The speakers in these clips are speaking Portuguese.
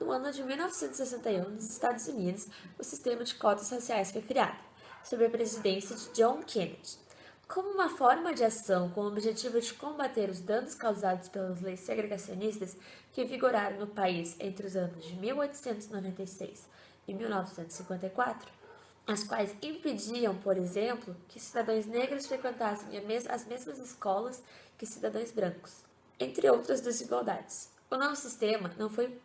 No ano de 1961, nos Estados Unidos, o sistema de cotas raciais foi criado, sob a presidência de John Kennedy. Como uma forma de ação com o objetivo de combater os danos causados pelas leis segregacionistas que vigoraram no país entre os anos de 1896 e 1954, as quais impediam, por exemplo, que cidadãos negros frequentassem as mesmas escolas que cidadãos brancos, entre outras desigualdades. O novo sistema não foi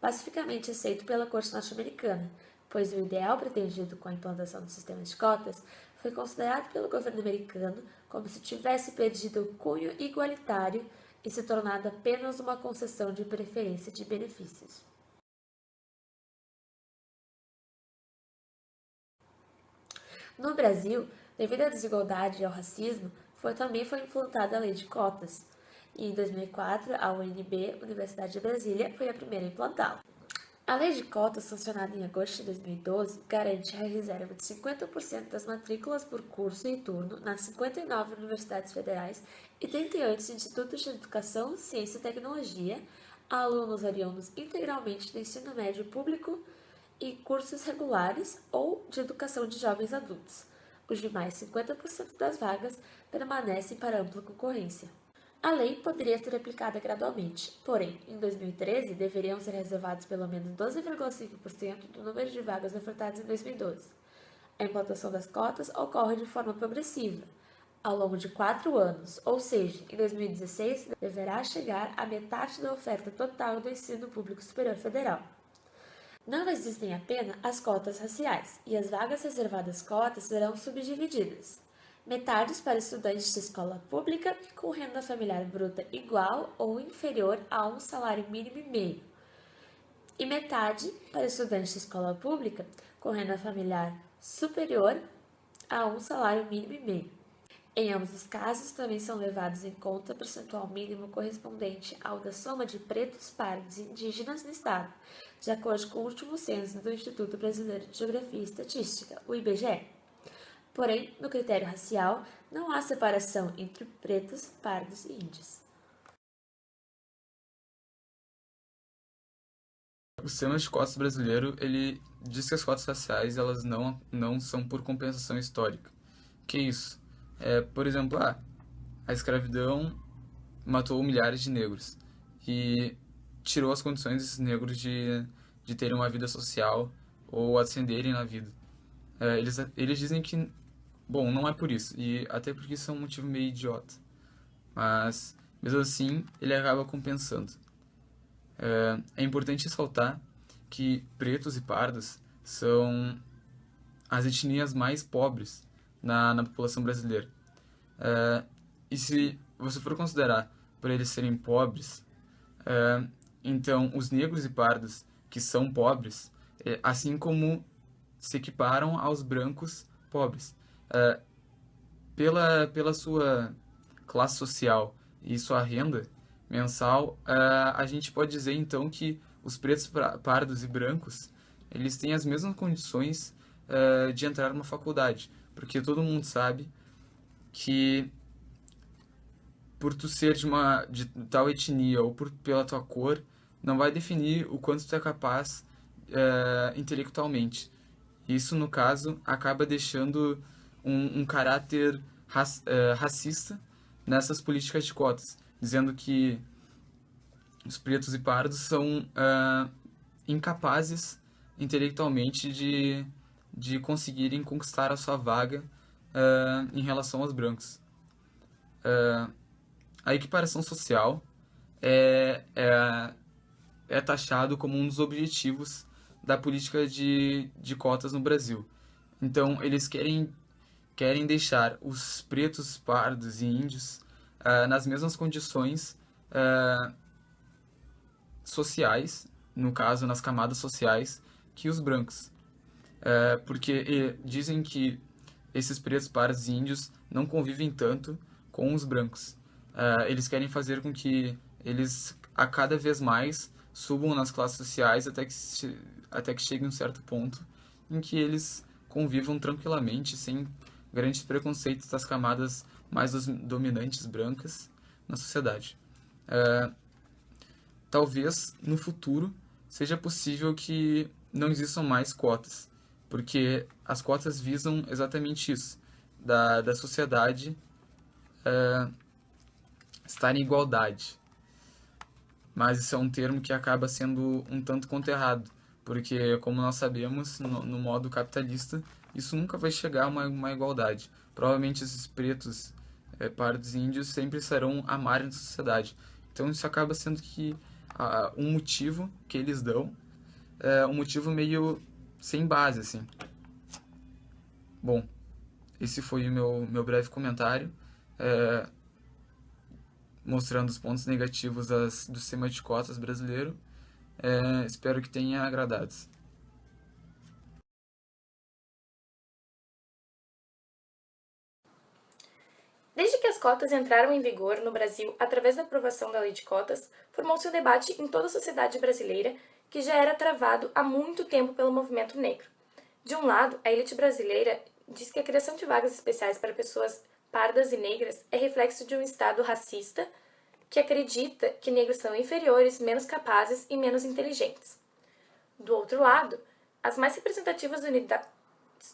pacificamente aceito pela Corte Norte-Americana, pois o ideal pretendido com a implantação do sistema de cotas foi considerado pelo governo americano como se tivesse perdido o cunho igualitário e se tornado apenas uma concessão de preferência de benefícios. No Brasil, devido à desigualdade e ao racismo, também foi implantada a lei de cotas, e em 2004 a UNB, Universidade de Brasília, foi a primeira a implantá-la. A lei de cotas, sancionada em agosto de 2012, garante a reserva de 50% das matrículas por curso e turno nas 59 universidades federais e 38 institutos de educação, ciência e tecnologia a alunos oriundos integralmente do ensino médio público e cursos regulares ou de educação de jovens adultos. Os demais 50% das vagas permanecem para ampla concorrência. A lei poderia ser aplicada gradualmente, porém, em 2013, deveriam ser reservados pelo menos 12,5% do número de vagas ofertadas em 2012. A implantação das cotas ocorre de forma progressiva, ao longo de 4 anos, ou seja, em 2016 deverá chegar à metade da oferta total do ensino público superior federal. Não existem apenas as cotas raciais, e as vagas reservadas às cotas serão subdivididas. Metade para estudantes de escola pública com renda familiar bruta igual ou inferior a um salário mínimo e meio, e metade para estudantes de escola pública com renda familiar superior a um salário mínimo e meio. Em ambos os casos, também são levados em conta o percentual mínimo correspondente ao da soma de pretos, pardos e indígenas no Estado, de acordo com o último censo do Instituto Brasileiro de Geografia e Estatística, o IBGE. Porém, no critério racial, não há separação entre pretos, pardos e índios. O sistema de cotas brasileiro, ele diz que as cotas raciais, elas não são por compensação histórica. Que isso? Por exemplo, a escravidão matou milhares de negros e tirou as condições desses negros de terem uma vida social ou ascenderem na vida. Eles dizem que, bom, não é por isso, e até porque isso é um motivo meio idiota. Mas, mesmo assim, ele acaba compensando. É importante ressaltar que pretos e pardos são as etnias mais pobres na população brasileira. E se você for considerar por eles serem pobres, então os negros e pardos que são pobres, assim como se equiparam aos brancos pobres. Pela sua classe social e sua renda mensal, a gente pode dizer então que os pretos, pardos e brancos, eles têm as mesmas condições de entrar numa faculdade, porque todo mundo sabe que por tu ser de tal etnia ou pela tua cor, não vai definir o quanto tu é capaz intelectualmente. Isso, no caso, acaba deixando um caráter racista nessas políticas de cotas, dizendo que os pretos e pardos são incapazes intelectualmente de conseguirem conquistar a sua vaga em relação aos brancos. A equiparação social é, é, é taxado como um dos objetivos da política de cotas no Brasil. Então, eles querem deixar os pretos, pardos e índios nas mesmas condições sociais, no caso, nas camadas sociais, que os brancos. Porque dizem que esses pretos, pardos e índios não convivem tanto com os brancos. Eles querem fazer com que eles, a cada vez mais, subam nas classes sociais até que chegue um certo ponto em que eles convivam tranquilamente, sem grandes preconceitos das camadas mais dominantes brancas na sociedade. Talvez, no futuro, seja possível que não existam mais cotas, porque as cotas visam exatamente isso, da sociedade estar em igualdade. Mas isso é um termo que acaba sendo um tanto quanto errado, porque, como nós sabemos, no modo capitalista, isso nunca vai chegar a uma igualdade. Provavelmente esses pretos, pardos e índios sempre serão à margem da sociedade. Então isso acaba sendo que um motivo que eles dão é um motivo meio sem base, assim. Bom, esse foi o meu breve comentário, mostrando os pontos negativos do sistema de cotas brasileiro. Espero que tenha agradado. Desde que as cotas entraram em vigor no Brasil através da aprovação da Lei de Cotas, formou-se um debate em toda a sociedade brasileira que já era travado há muito tempo pelo movimento negro. De um lado, a elite brasileira diz que a criação de vagas especiais para pessoas pardas e negras é reflexo de um Estado racista que acredita que negros são inferiores, menos capazes e menos inteligentes. Do outro lado, as mais representativas unidades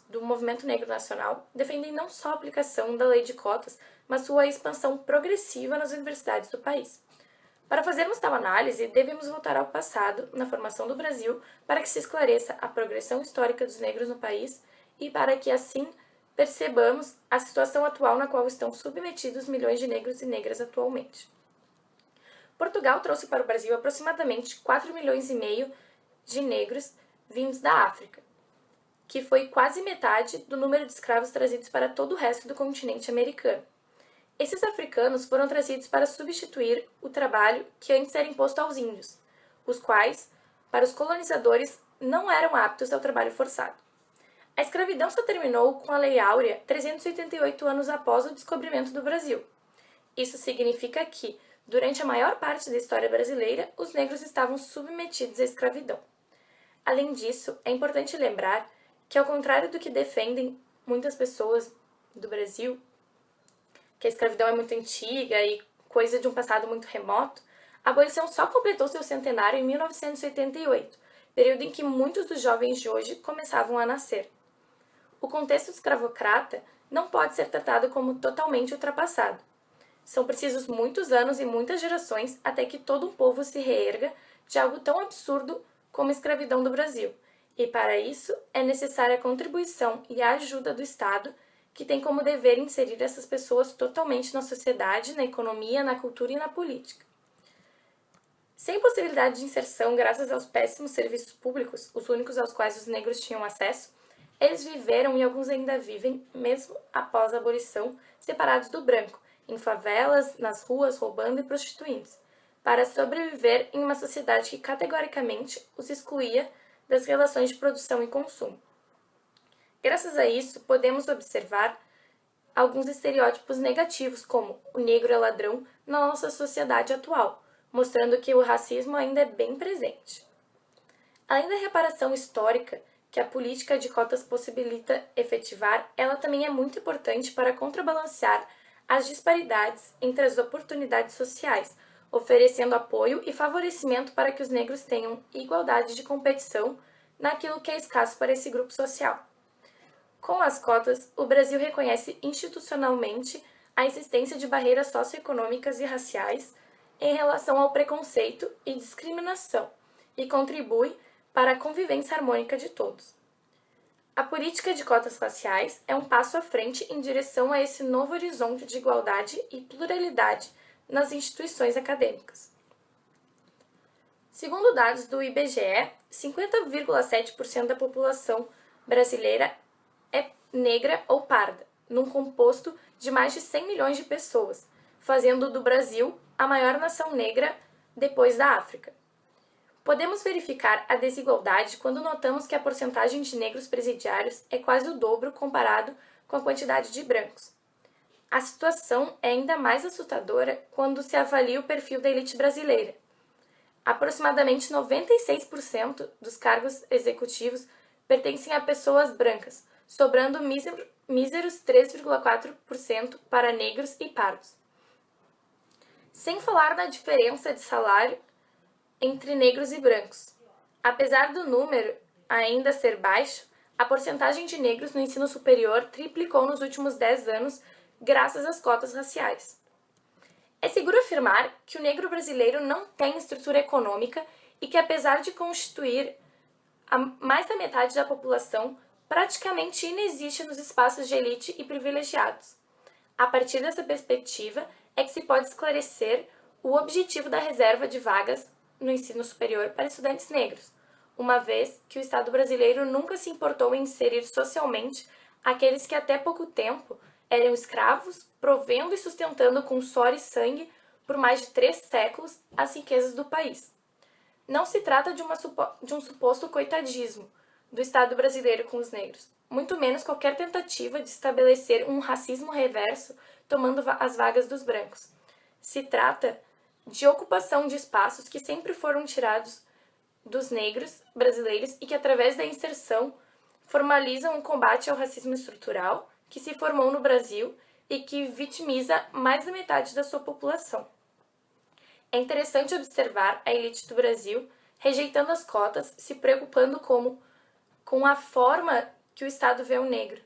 do movimento negro nacional defendem não só a aplicação da lei de cotas, mas sua expansão progressiva nas universidades do país. Para fazermos tal análise, devemos voltar ao passado, na formação do Brasil, para que se esclareça a progressão histórica dos negros no país e para que, assim, percebamos a situação atual na qual estão submetidos milhões de negros e negras atualmente. Portugal trouxe para o Brasil aproximadamente 4,5 milhões de negros vindos da África, que foi quase metade do número de escravos trazidos para todo o resto do continente americano. Esses africanos foram trazidos para substituir o trabalho que antes era imposto aos índios, os quais, para os colonizadores, não eram aptos ao trabalho forçado. A escravidão só terminou com a Lei Áurea 388 anos após o descobrimento do Brasil. Isso significa que, durante a maior parte da história brasileira, os negros estavam submetidos à escravidão. Além disso, é importante lembrar que, ao contrário do que defendem muitas pessoas do Brasil, que a escravidão é muito antiga e coisa de um passado muito remoto, a abolição só completou seu centenário em 1988, período em que muitos dos jovens de hoje começavam a nascer. O contexto escravocrata não pode ser tratado como totalmente ultrapassado. São precisos muitos anos e muitas gerações até que todo um povo se reerga de algo tão absurdo como a escravidão do Brasil. E para isso é necessária a contribuição e a ajuda do Estado, que tem como dever inserir essas pessoas totalmente na sociedade, na economia, na cultura e na política. Sem possibilidade de inserção graças aos péssimos serviços públicos, os únicos aos quais os negros tinham acesso, eles viveram e alguns ainda vivem, mesmo após a abolição, separados do branco, em favelas, nas ruas, roubando e prostituindo-se, para sobreviver em uma sociedade que categoricamente os excluía das relações de produção e consumo. Graças a isso, podemos observar alguns estereótipos negativos, como o negro é ladrão, na nossa sociedade atual, mostrando que o racismo ainda é bem presente. Além da reparação histórica que a política de cotas possibilita efetivar, ela também é muito importante para contrabalancear as disparidades entre as oportunidades sociais, oferecendo apoio e favorecimento para que os negros tenham igualdade de competição naquilo que é escasso para esse grupo social. Com as cotas, o Brasil reconhece institucionalmente a existência de barreiras socioeconômicas e raciais em relação ao preconceito e discriminação e contribui para a convivência harmônica de todos. A política de cotas raciais é um passo à frente em direção a esse novo horizonte de igualdade e pluralidade nas instituições acadêmicas. Segundo dados do IBGE, 50,7% da população brasileira é negra ou parda, num composto de mais de 100 milhões de pessoas, fazendo do Brasil a maior nação negra depois da África. Podemos verificar a desigualdade quando notamos que a porcentagem de negros presidiários é quase o dobro comparado com a quantidade de brancos. A situação é ainda mais assustadora quando se avalia o perfil da elite brasileira. Aproximadamente 96% dos cargos executivos pertencem a pessoas brancas, sobrando míseros 3,4% para negros e pardos. Sem falar na diferença de salário entre negros e brancos. Apesar do número ainda ser baixo, a porcentagem de negros no ensino superior triplicou nos últimos 10 anos graças às cotas raciais. É seguro afirmar que o negro brasileiro não tem estrutura econômica e que, apesar de constituir mais da metade da população, praticamente inexiste nos espaços de elite e privilegiados. A partir dessa perspectiva é que se pode esclarecer o objetivo da reserva de vagas no ensino superior para estudantes negros, uma vez que o Estado brasileiro nunca se importou em inserir socialmente aqueles que até pouco tempo eram escravos, provendo e sustentando com suor e sangue por mais de 3 séculos as riquezas do país. Não se trata de um suposto coitadismo do Estado brasileiro com os negros, muito menos qualquer tentativa de estabelecer um racismo reverso tomando as vagas dos brancos. Se trata de ocupação de espaços que sempre foram tirados dos negros brasileiros e que, através da inserção, formalizam um combate ao racismo estrutural que se formou no Brasil e que vitimiza mais da metade da sua população. É interessante observar a elite do Brasil rejeitando as cotas, se preocupando com a forma que o Estado vê o negro,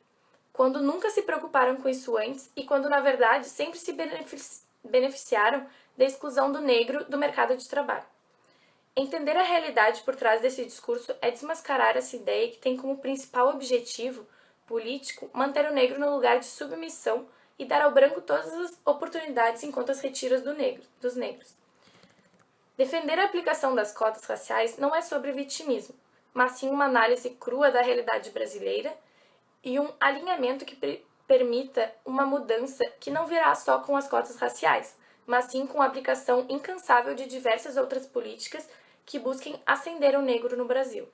quando nunca se preocuparam com isso antes e quando, na verdade, sempre se beneficiaram da exclusão do negro do mercado de trabalho. Entender a realidade por trás desse discurso é desmascarar essa ideia que tem como principal objetivo político manter o negro no lugar de submissão e dar ao branco todas as oportunidades enquanto as retira dos negros. Defender a aplicação das cotas raciais não é sobre vitimismo, mas sim uma análise crua da realidade brasileira e um alinhamento que permita uma mudança que não virá só com as cotas raciais, mas sim com a aplicação incansável de diversas outras políticas que busquem ascender o negro no Brasil.